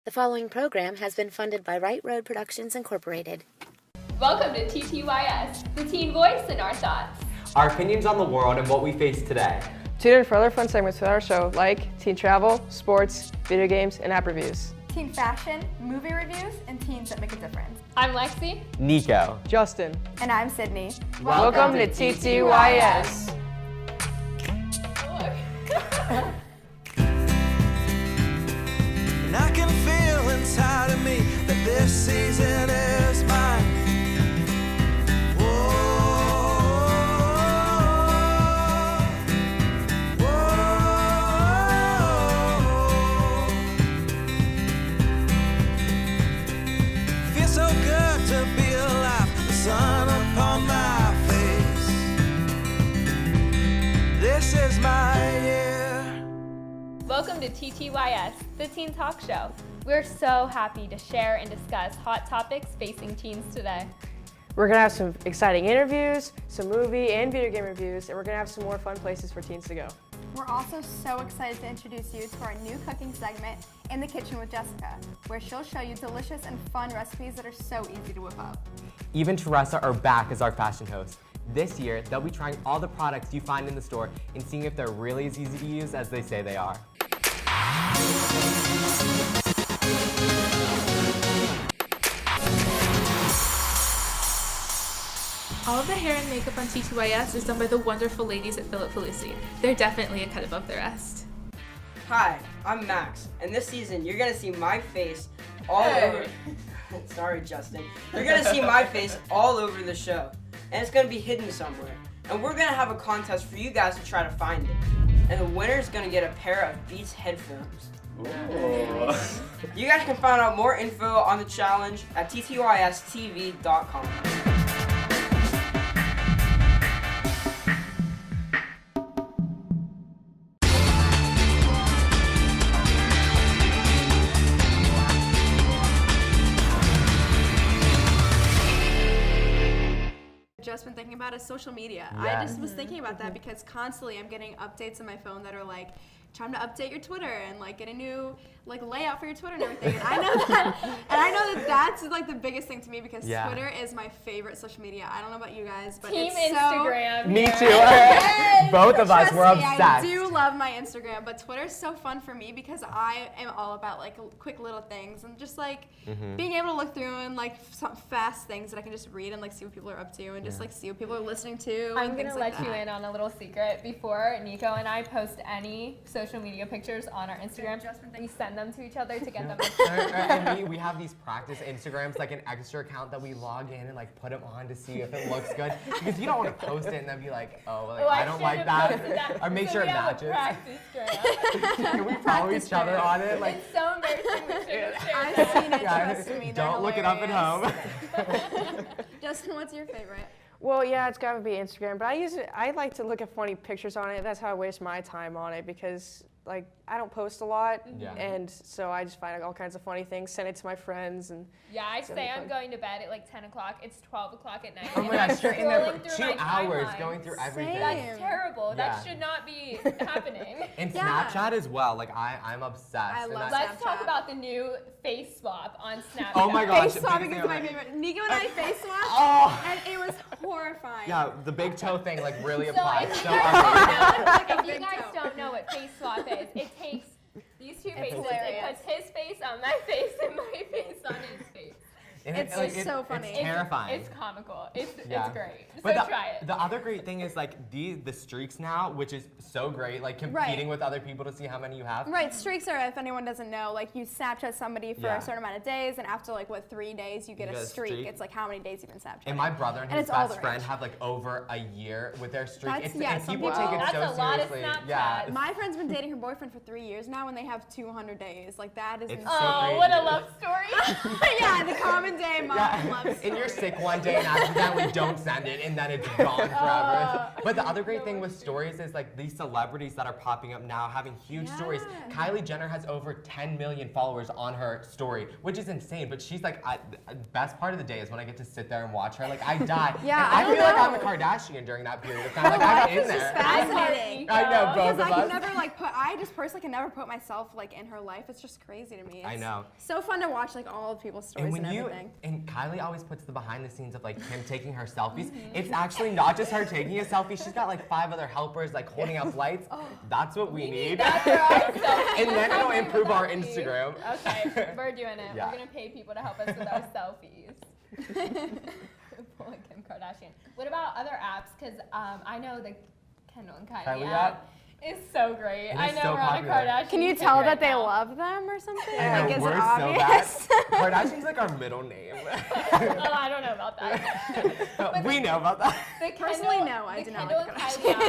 The following program has been funded by Right Road Productions Incorporated. Welcome to TTYS, the teen voice in our thoughts. Our opinions on the world and what we face today. Tune in for other fun segments with our show like teen travel, sports, video games, and app reviews. Teen fashion, movie reviews, and teens that make a difference. I'm Lexi. Nico. Justin. And I'm Sydney. Welcome to TTYS. And I can feel inside of me that this season is mine. Whoa, whoa. Feels so good to be alive. The sun upon my face. This is my year. Welcome to TTYS, the teen talk show. We're so happy to share and discuss hot topics facing teens today. We're going to have some exciting interviews, some movie and video game reviews, and we're going to have some more fun places for teens to go. We're also so excited to introduce you to our new cooking segment, In the Kitchen with Jessica, where she'll show you delicious and fun recipes that are so easy to whip up. Even Teresa are back as our fashion host. This year, they'll be trying all the products you find in the store and seeing if they're really as easy to use as they say they are. All of the hair and makeup on TTYS is done by the wonderful ladies at Philip Felicci. They're definitely a cut above the rest. Hi, I'm Max, and this season you're gonna see my face all over. Sorry, Justin. You're gonna see my face all over the show, and it's gonna be hidden somewhere. And we're gonna have a contest for you guys to try to find it. And the winner's gonna get a pair of Beats headphones. Ooh. You guys can find out more info on the challenge at ttystv.com. Just been thinking about is social media. Yeah. I just was thinking about that because constantly I'm getting updates on my phone that are like, time to update your Twitter and like get a new like layout for your Twitter and everything. And I know that that's like the biggest thing to me because Twitter is my favorite social media. I don't know about you guys, but Team it's Instagram. Me here. too. Yes. Both of us, Trust we're me, obsessed. I do love my Instagram, but Twitter's so fun for me because I am all about like quick little things and just like being able to look through and like some fast things that I can just read and like see what people are up to and just like see what people are listening to. I'm and gonna things like let you that. in on a little secret. Before Nico and I post any social media pictures on our Instagram, we send them to each other to get them. And we have these practice Instagrams, like an extra account that we log in and like put them on to see if it looks good. Because you don't want to post it and then be like, oh, like, I don't like that. Or make sure it matches. Can we follow each other on it? Like, It's so embarrassing. We shouldn't share I've that. seen it, trust me. don't look it up at home. Justin, what's your favorite? Well, yeah, it's got to be Instagram, but I like to look at funny pictures on it. That's how I waste my time on it because like I don't post a lot, and so I just find all kinds of funny things, send it to my friends, and Yeah, I say I'm going to bed at like 10 o'clock. It's 12 o'clock at night. Oh my gosh, you're in there for Scrolling through 2 my hours timeline. going through everything. That's terrible. Yeah. That should not be happening. And Yeah. Snapchat as well. Like I'm obsessed. I And love Let's talk Snapchat. about the new face swap on Snapchat. Oh my gosh. Face swapping biggest is my thing favorite. Nico and I face swapped, Oh. and it was horrifying. Yeah, the big toe thing like really So applies. if So you ugly. guys don't know what face swap is, it takes these two faces, it hilarious. puts his face on my face and my face on his face. And It's like, so funny. It's terrifying. It's comical. It's Yeah. great. But So the, try it. The other great thing is like the streaks now, which is so great, like competing with other people to see how many you have. Right, streaks are, if anyone doesn't know, like you Snapchat somebody for Yeah. a certain amount of days, and after like 3 days, you get You a get a streak. streak. It's like how many days you've been Snapchatting. And my brother and And his it's all best the friend rage. have like over a year with their streak. That's- It's, yeah, and some people people- take it That's so a lot of seriously. Snapchat. Yeah. My friend's been dating her boyfriend for 3 years now, and they have 200 days. Like that is It's insane. so Oh, crazy. what a love story. Yeah, the common one day, Mom loves and you're sick one day and accidentally don't send it, and then it's gone forever. But the other great thing with stories is like these celebrities that are popping up now having huge stories. Kylie Jenner has over 10 million followers on her story, which is insane. But she's like, best part of the day is when I get to sit there and watch her. Like I die. Yeah, I feel like I'm a Kardashian during that period of time. Like I'm in there. Fascinating. I know, both Because of I us. can never I just personally can never put myself like in her life. It's just crazy to me. It's I know. So fun to watch like all of people's stories and everything. And Kylie always puts the behind the scenes of like him taking her selfies. It's actually not just her taking a selfie. She's got like 5 other helpers like holding up lights. That's what we need. And then it'll improve our Instagram. Okay, we're doing it. Yeah. We're gonna pay people to help us with our selfies. Like Kim Kardashian. What about other apps? Because I know the Kendall and Kylie app is so great. I know so we're on a popular. Kardashian. Can you kick tell right that they now. love them or something? I know, Like, is we're it so obvious? bad. Kardashian's like our middle name. Oh, I don't know about that. We know about that. The Personally, Kendall, no, I the do not Kendall like and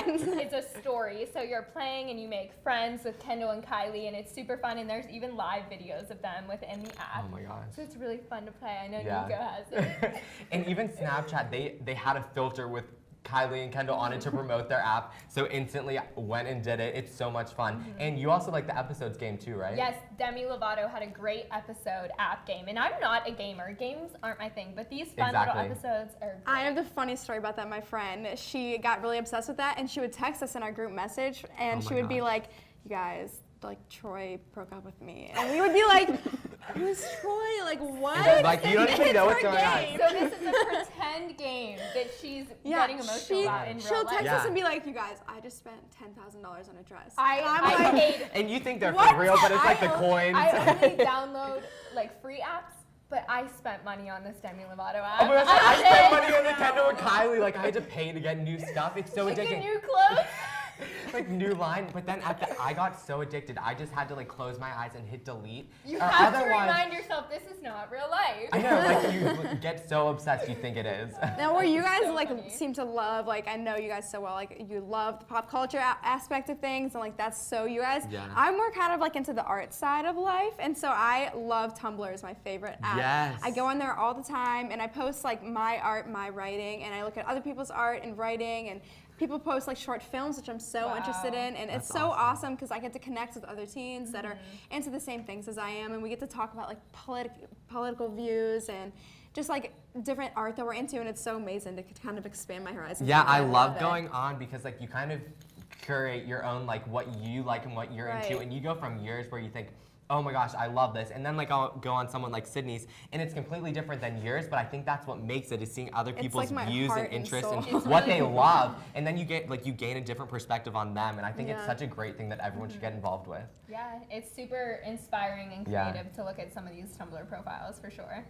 Kylie app is a story. So you're playing and you make friends with Kendall and Kylie, and it's super fun. And there's even live videos of them within the app. Oh my gosh. So it's really fun to play. I know Yeah. Nico has it. And even Snapchat, they had a filter with Kylie and Kendall on it to promote their app. So instantly went and did it. It's so much fun. And you also like the episodes game too, right? Yes, Demi Lovato had a great episode app game. And I'm not a gamer. Games aren't my thing, but these fun little episodes are great. I have the funniest story about that. My friend, she got really obsessed with that, and she would text us in our group message, and she would be like, "You guys, like Troy broke up with me," and we would be like, "Who's Troy? Like what?" Like you don't even know what's going on. So this is a pretend game that she's getting emotional about in real she'll life. text us and be like, "You guys, I just spent $10,000 on a dress." I paid. And you think they're What? for real, but it's like the coins. I only download like free apps, but I spent money on this Demi Lovato app. Oh my gosh, I spent money on the Kendall and Kylie. Like I had to pay to get new stuff. It's so Like addicting. get new clothes. Like new line, but then I got so addicted, I just had to like close my eyes and hit delete. You Or have to otherwise- remind yourself this is not real life. I know, like you get so obsessed you think it is. Now, where you guys so like funny. seem to love, like I know you guys so well, like you love the pop culture aspect of things, and like that's so you guys. Yeah. I'm more kind of like into the art side of life, and so I love Tumblr is my favorite app. Yes. I go on there all the time, and I post like my art, my writing, and I look at other people's art and writing, and people post like short films, which I'm so interested in, and it's so awesome because I get to connect with other teens that are into the same things as I am, and we get to talk about like political views and just like different art that we're into, and it's so amazing to kind of expand my horizons. Yeah, I love love it. going on because like you kind of curate your own like what you like and what you're into, Right. and you go from years where you think, oh my gosh, I love this, and then like I'll go on someone like Sydney's, and it's completely different than yours, but I think that's what makes it is seeing other It's people's like my views heart and and interests soul. and It's what really they cool. love, and then you gain a different perspective on them, and I think it's Yeah. such a great thing that everyone should get involved with. Yeah, it's super inspiring and Yeah. creative to look at some of these Tumblr profiles for sure.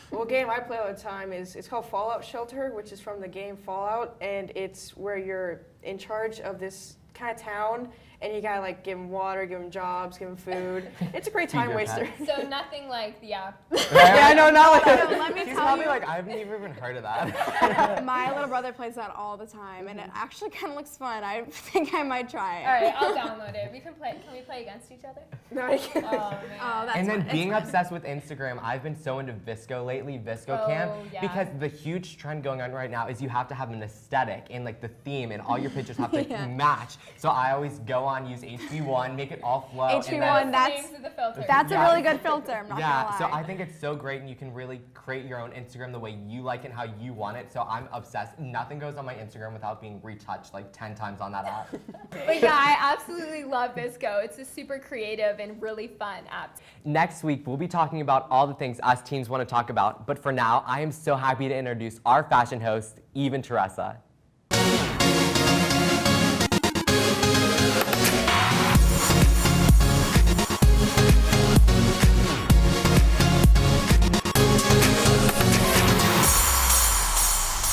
Well, a game I play all the time it's called Fallout Shelter, which is from the game Fallout, and it's where you're in charge of this kind of town, and you gotta like give them water, give them jobs, give them food. It's a great Feed time your waster. So nothing like the app. Yeah, I know, not like So let me He's tell probably you, like, I've never even heard of that. my little brother plays that all the time, and it actually kind of looks fun. I think I might try it. All right, I'll download it. We can play. Can we play against each other? No, you can't. Oh man. Oh, that's And then fun. being It's fun. obsessed with Instagram, I've been so into Visco lately, Visco Cam, yeah. because the huge trend going on right now is you have to have an aesthetic and like the theme, and all your pictures have to Yeah. match. So I always go on, use HB1, make it all flow. and then- HB1, that's- Names of the filters. That's Yeah. a really good filter. I'm not yeah, gonna so lie. I think it's so great, and you can really create your own Instagram the way you like it and how you want it. So I'm obsessed. Nothing goes on my Instagram without being retouched like 10 times on that app. But yeah, I absolutely love Visco. It's a super creative and really fun app. Next week, we'll be talking about all the things us teens want to talk about. But for now, I am so happy to introduce our fashion host, Eve and Teresa.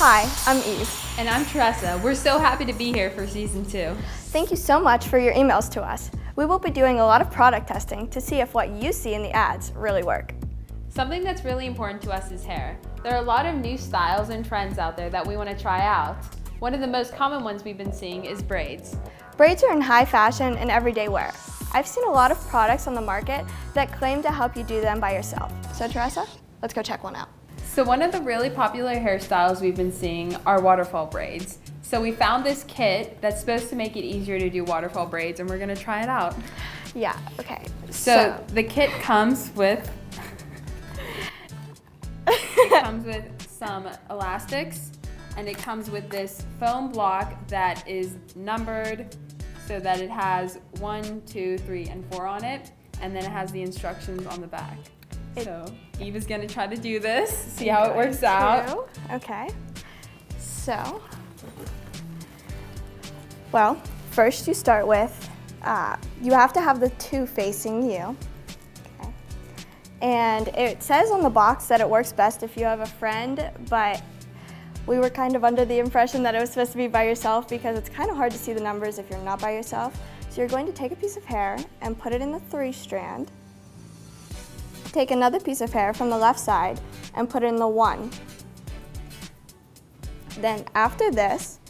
Hi, I'm Eve. And I'm Teresa. We're so happy to be here for season 2. Thank you so much for your emails to us. We will be doing a lot of product testing to see if what you see in the ads really work. Something that's really important to us is hair. There are a lot of new styles and trends out there that we want to try out. One of the most common ones we've been seeing is braids. Braids are in high fashion and everyday wear. I've seen a lot of products on the market that claim to help you do them by yourself. So Teresa, let's go check one out. So one of the really popular hairstyles we've been seeing are waterfall braids. So we found this kit that's supposed to make it easier to do waterfall braids, and we're gonna try it out. Yeah, okay. So the kit comes with some elastics, and it comes with this foam block that is numbered so that it has 1, 2, 3, and 4 on it, and then it has the instructions on the back. So Eve is gonna try to do this, see how it works out. Okay. So, well, first you start with, you have to have the 2 facing you. Okay. And it says on the box that it works best if you have a friend, but we were kind of under the impression that it was supposed to be by yourself because it's kind of hard to see the numbers if you're not by yourself. So you're going to take a piece of hair and put it in the 3 strand. Take another piece of hair from the left side and put it in the 1. Then after this,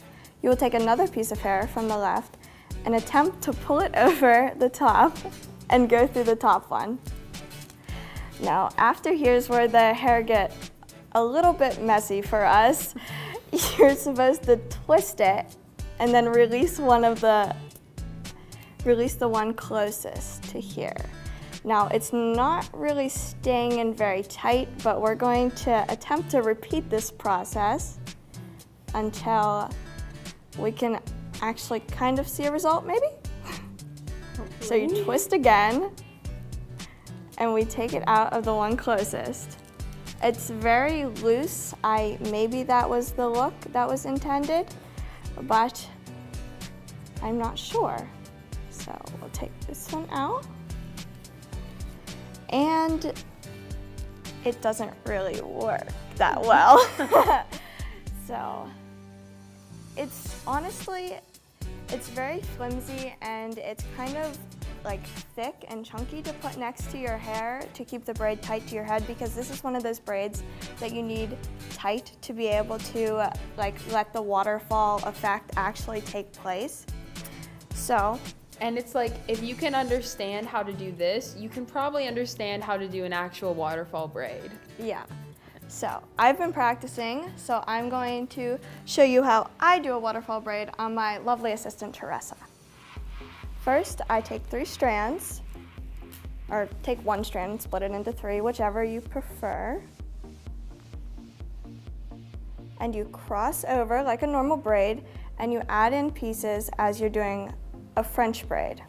you will take another piece of hair from the left and attempt to pull it over the top and go through the top one. Now, after here's where the hair get a little bit messy for us. You're supposed to twist it and then release the one closest to here. Now, it's not really staying in very tight, but we're going to attempt to repeat this process until we can actually kind of see a result, maybe? So you twist again, and we take it out of the one closest. It's very loose. Maybe that was the look that was intended, but I'm not sure. So we'll take this one out. And it doesn't really work that well. So it's honestly, it's very flimsy and it's kind of like thick and chunky to put next to your hair to keep the braid tight to your head, because this is one of those braids that you need tight to be able to let the waterfall effect actually take place. So. And it's like, if you can understand how to do this, you can probably understand how to do an actual waterfall braid. Yeah. So I've been practicing, so I'm going to show you how I do a waterfall braid on my lovely assistant, Teresa. First, I take 3 strands, or take 1 strand and split it into 3, whichever you prefer. And you cross over like a normal braid, and you add in pieces as you're doing a French braid.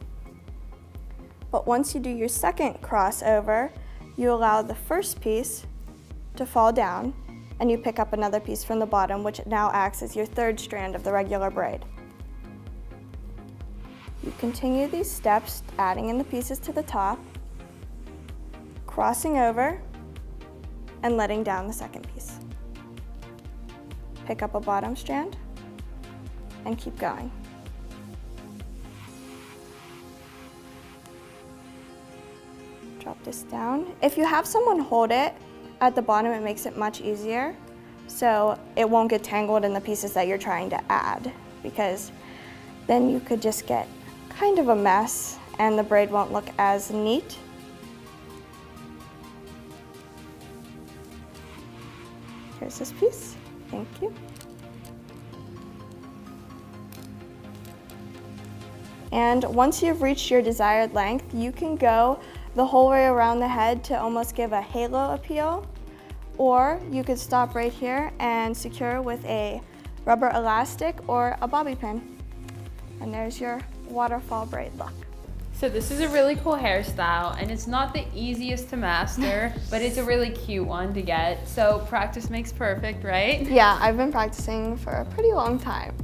But once you do your second crossover, you allow the first piece to fall down, and you pick up another piece from the bottom, which now acts as your 3rd strand of the regular braid. You continue these steps, adding in the pieces to the top, crossing over, and letting down the second piece. Pick up a bottom strand, and keep going. Drop this down. If you have someone hold it at the bottom, it makes it much easier, so it won't get tangled in the pieces that you're trying to add, because then you could just get kind of a mess and the braid won't look as neat. Here's this piece. Thank you. And once you've reached your desired length, you can go the whole way around the head to almost give a halo appeal, or you could stop right here and secure with a rubber elastic or a bobby pin. And there's your waterfall braid look. So this is a really cool hairstyle, and it's not the easiest to master, but it's a really cute one to get. So practice makes perfect, right? Yeah, I've been practicing for a pretty long time.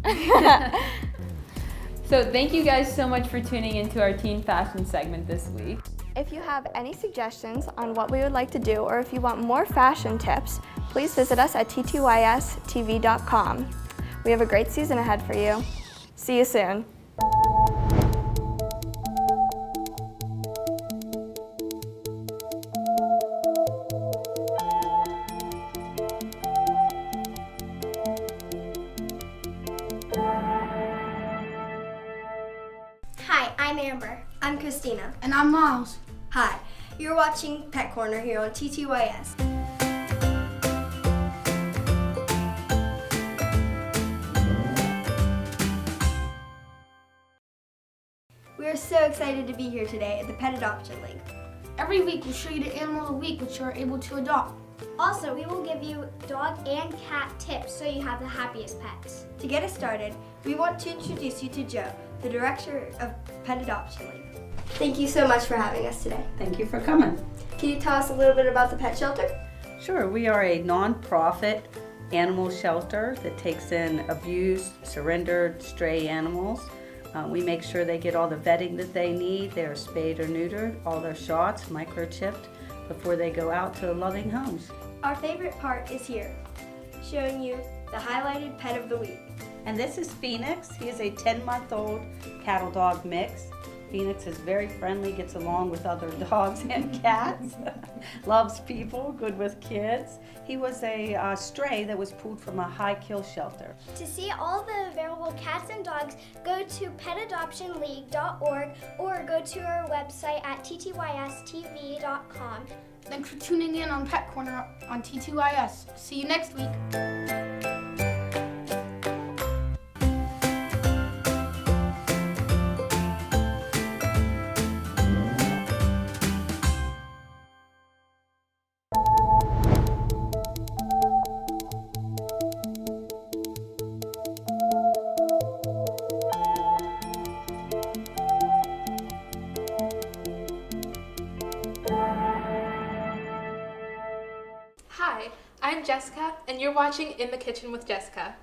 So thank you guys so much for tuning into our teen fashion segment this week. If you have any suggestions on what we would like to do, or if you want more fashion tips, please visit us at ttystv.com. We have a great season ahead for you. See you soon. Hi, I'm Amber. I'm Christina. And I'm Miles. Hi, you're watching Pet Corner here on TTYS. We are so excited to be here today at the Pet Adoption League. Every week we'll show you the animal of the week which you are able to adopt. Also, we will give you dog and cat tips so you have the happiest pets. To get us started, we want to introduce you to Joe, the director of Pet Adoption League. Thank you so much for having us today. Thank you for coming. Can you tell us a little bit about the pet shelter? Sure, we are a non-profit animal shelter that takes in abused, surrendered, stray animals. We make sure they get all the vetting that they need. They're spayed or neutered, all their shots, microchipped, before they go out to loving homes. Our favorite part is here, showing you the highlighted pet of the week. And this is Phoenix. He is a 10-month-old cattle dog mix. Phoenix is very friendly, gets along with other dogs and cats, loves people, good with kids. He was a stray that was pulled from a high kill shelter. To see all the available cats and dogs, go to petadoptionleague.org or go to our website at ttystv.com. Thanks for tuning in on Pet Corner on T2IS. See you next week. Hi, I'm Jessica, and you're watching In the Kitchen with Jessica.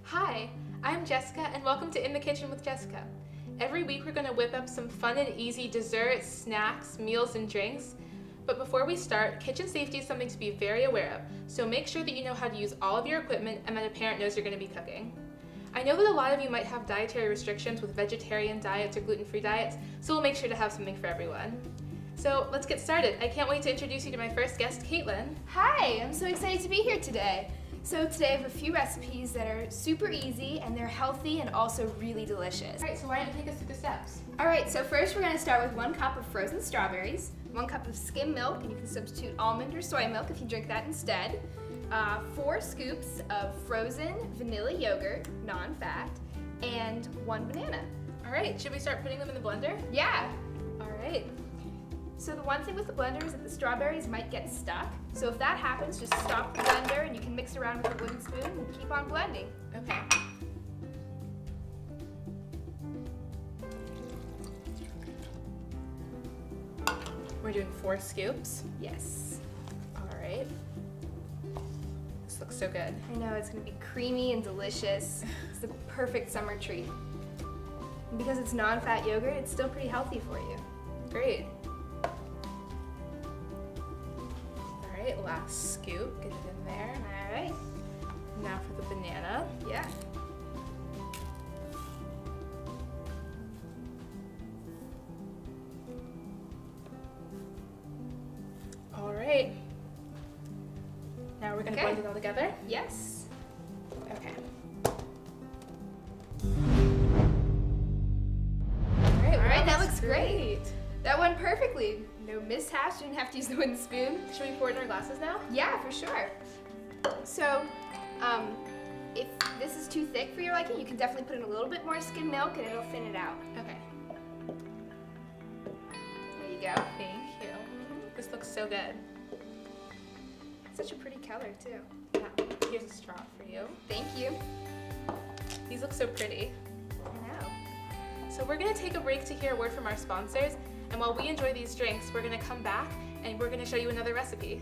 Hi, I'm Jessica, and welcome to In the Kitchen with Jessica. Every week we're going to whip up some fun and easy desserts, snacks, meals, and drinks. But before we start, kitchen safety is something to be very aware of, so make sure that you know how to use all of your equipment and that a parent knows you're going to be cooking. I know that a lot of you might have dietary restrictions with vegetarian diets or gluten-free diets, so we'll make sure to have something for everyone. So let's get started. I can't wait to introduce you to my first guest, Caitlin. Hi, I'm so excited to be here today. So today I have a few recipes that are super easy and they're healthy and also really delicious. Alright, so why don't you take us through the steps? Alright, so first we're going to start with 1 cup of frozen strawberries, 1 cup of skim milk, and you can substitute almond or soy milk if you drink that instead, 4 scoops of frozen vanilla yogurt, non-fat, and 1 banana. Alright, should we start putting them in the blender? Yeah. Alright. So the one thing with the blender is that the strawberries might get stuck. So if that happens, just stop the blender and you can mix around with a wooden spoon and keep on blending. Okay. We're doing 4 scoops. Yes. Alright. This looks so good. I know, it's gonna be creamy and delicious. It's the perfect summer treat. And because it's non-fat yogurt, it's still pretty healthy for you. Great. Alright, last scoop. Get it in there. Alright. Now for the banana. Yeah. Alright. Now we're gonna blend it all together? Yes. Okay. Alright, That looks great. That went perfectly. No mishaps, didn't have to use the wooden spoon. Should we pour it in our glasses now? Yeah, for sure. So, if this is too thick for your liking, you can definitely put in a little bit more skim milk and it'll thin it out. Okay. There you go. Thank you. This looks so good. Such a pretty color too. Yeah. Here's a straw for you. Thank you. These look so pretty. I know. So we're gonna take a break to hear a word from our sponsors, and while we enjoy these drinks, we're gonna come back and we're gonna show you another recipe.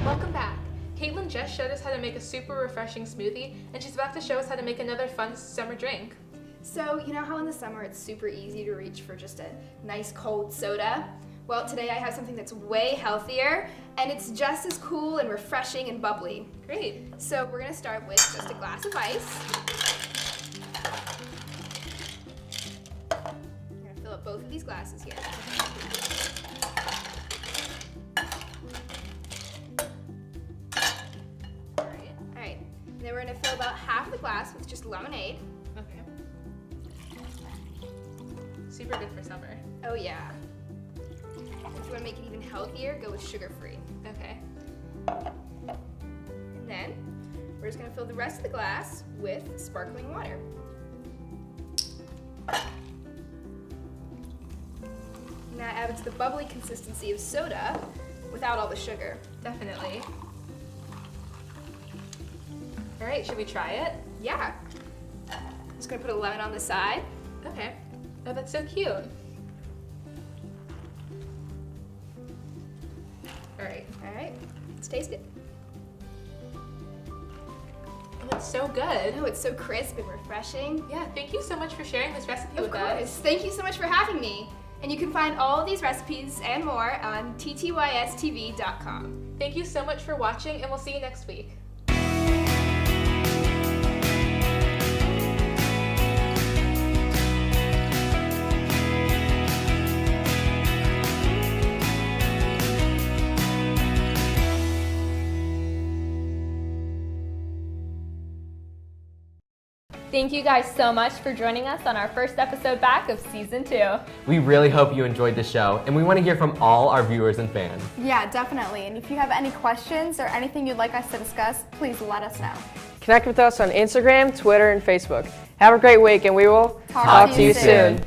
Welcome back. Caitlin just showed us how to make a super refreshing smoothie, and she's about to show us how to make another fun summer drink. So, you know how in the summer it's super easy to reach for just a nice cold soda? Well, today I have something that's way healthier, and it's just as cool and refreshing and bubbly. Great. So we're gonna start with just a glass of ice. I'm gonna fill up both of these glasses here. then we're gonna fill about half the glass with just lemonade. Okay. Super good for summer. Oh yeah. If you wanna make it even healthier, go with sugar-free. Okay. And then we're just gonna fill the rest of the glass with sparkling water. Now add it to the bubbly consistency of soda without all the sugar. Definitely. All right, should we try it? Yeah. Just gonna put a lemon on the side. Okay. Oh, that's so cute. All right, let's taste it. Oh, it's so good. Oh, it's so crisp and refreshing. Yeah, thank you so much for sharing this recipe Of with course. us. Thank you so much for having me. And you can find all of these recipes and more on ttystv.com. Thank you so much for watching, and we'll see you next week. Thank you guys so much for joining us on our first episode back of season 2. We really hope you enjoyed the show, and we want to hear from all our viewers and fans. Yeah, definitely. And if you have any questions or anything you'd like us to discuss, please let us know. Connect with us on Instagram, Twitter, and Facebook. Have a great week, and we will talk to you soon.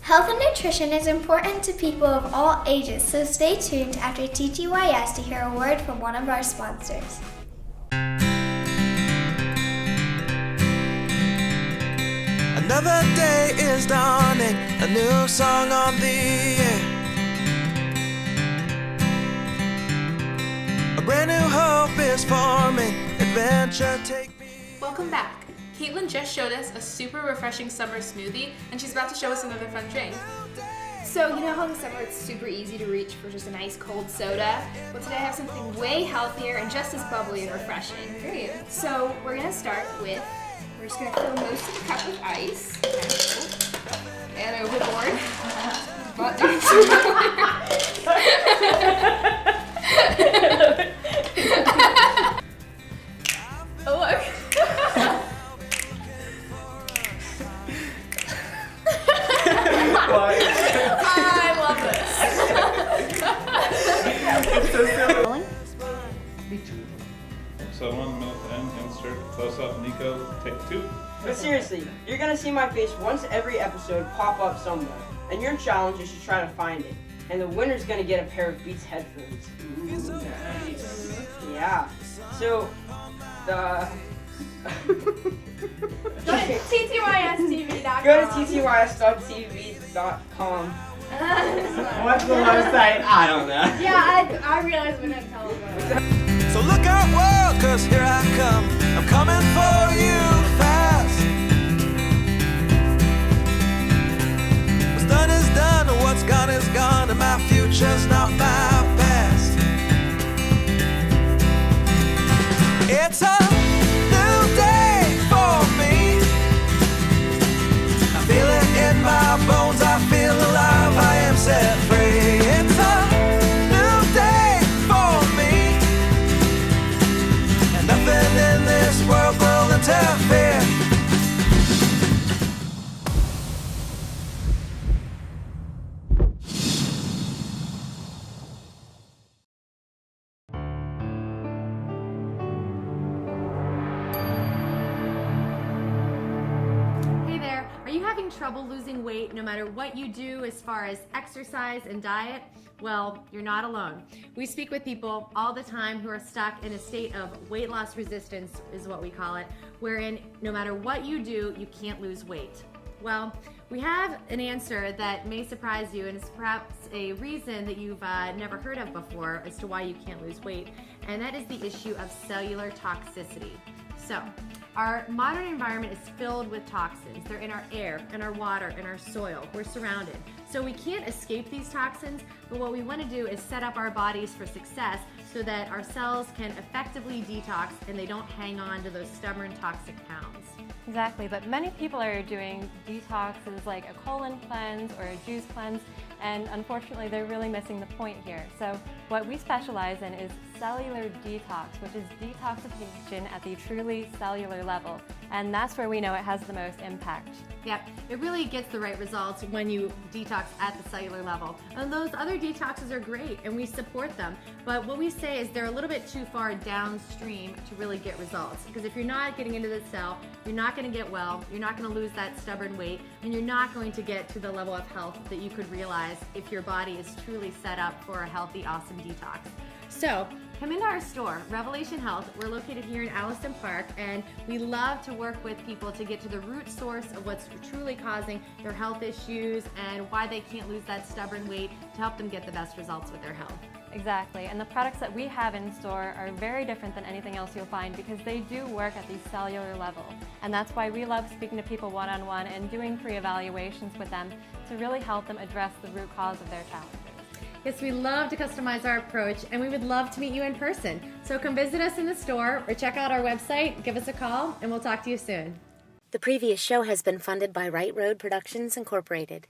Health and nutrition is important to people of all ages, so stay tuned after TTYS to hear a word from one of our sponsors. Another day is dawning, a new song on the air. A brand new hope is forming, adventure take me. Welcome back. Caitlin just showed us a super refreshing summer smoothie, and she's about to show us another fun drink. So, you know how in the summer it's super easy to reach for just a nice cold soda? Well, today I have something way healthier and just as bubbly and refreshing. Period. So, we're gonna start with, we're just gonna fill most of the cup with ice. And overboard. But oh, look. I love this. So 1 minute to end, insert, close up, Nico, take 2. But seriously, you're gonna see my face once every episode pop up somewhere. And your challenge is to try to find it. And the winner's gonna get a pair of Beats headphones. Ooh. Yeah. So, the... Go to ttystv.com. Go to ttys.tv.com. What's the website? I don't know. Yeah, I realized we didn't tell them. So look out, world, 'cause here I come. I'm coming for you fast. What's done is done, and what's gone is gone, and my future's not my past. It's a new day for me. I feel it in my bones, I feel alive, I am set free. It's a new day for me, and nothing in this world will interfere. Are you having trouble losing weight no matter what you do as far as exercise and diet? Well, you're not alone. We speak with people all the time who are stuck in a state of weight loss resistance, is what we call it, wherein no matter what you do, you can't lose weight. Well, we have an answer that may surprise you, and is perhaps a reason that you've never heard of before as to why you can't lose weight, and that is the issue of cellular toxicity. So, our modern environment is filled with toxins. They're in our air, in our water, in our soil. We're surrounded. So we can't escape these toxins, but what we want to do is set up our bodies for success so that our cells can effectively detox and they don't hang on to those stubborn toxic pounds. Exactly, but many people are doing detoxes like a colon cleanse or a juice cleanse, and unfortunately they're really missing the point here. So what we specialize in is cellular detox, which is detoxification at the truly cellular level. And that's where we know it has the most impact. Yep, it really gets the right results when you detox at the cellular level. And those other detoxes are great and we support them. But what we say is they're a little bit too far downstream to really get results. Because if you're not getting into the cell, you're not going to get well, you're not going to lose that stubborn weight, and you're not going to get to the level of health that you could realize if your body is truly set up for a healthy, awesome detox. So come into our store, Revelation Health. We're located here in Allison Park, and we love to work with people to get to the root source of what's truly causing their health issues and why they can't lose that stubborn weight to help them get the best results with their health. Exactly, and the products that we have in store are very different than anything else you'll find because they do work at the cellular level. And that's why we love speaking to people one-on-one and doing free evaluations with them to really help them address the root cause of their challenges. Yes, we love to customize our approach, and we would love to meet you in person. So come visit us in the store or check out our website, give us a call, and we'll talk to you soon. The previous show has been funded by Right Road Productions Incorporated.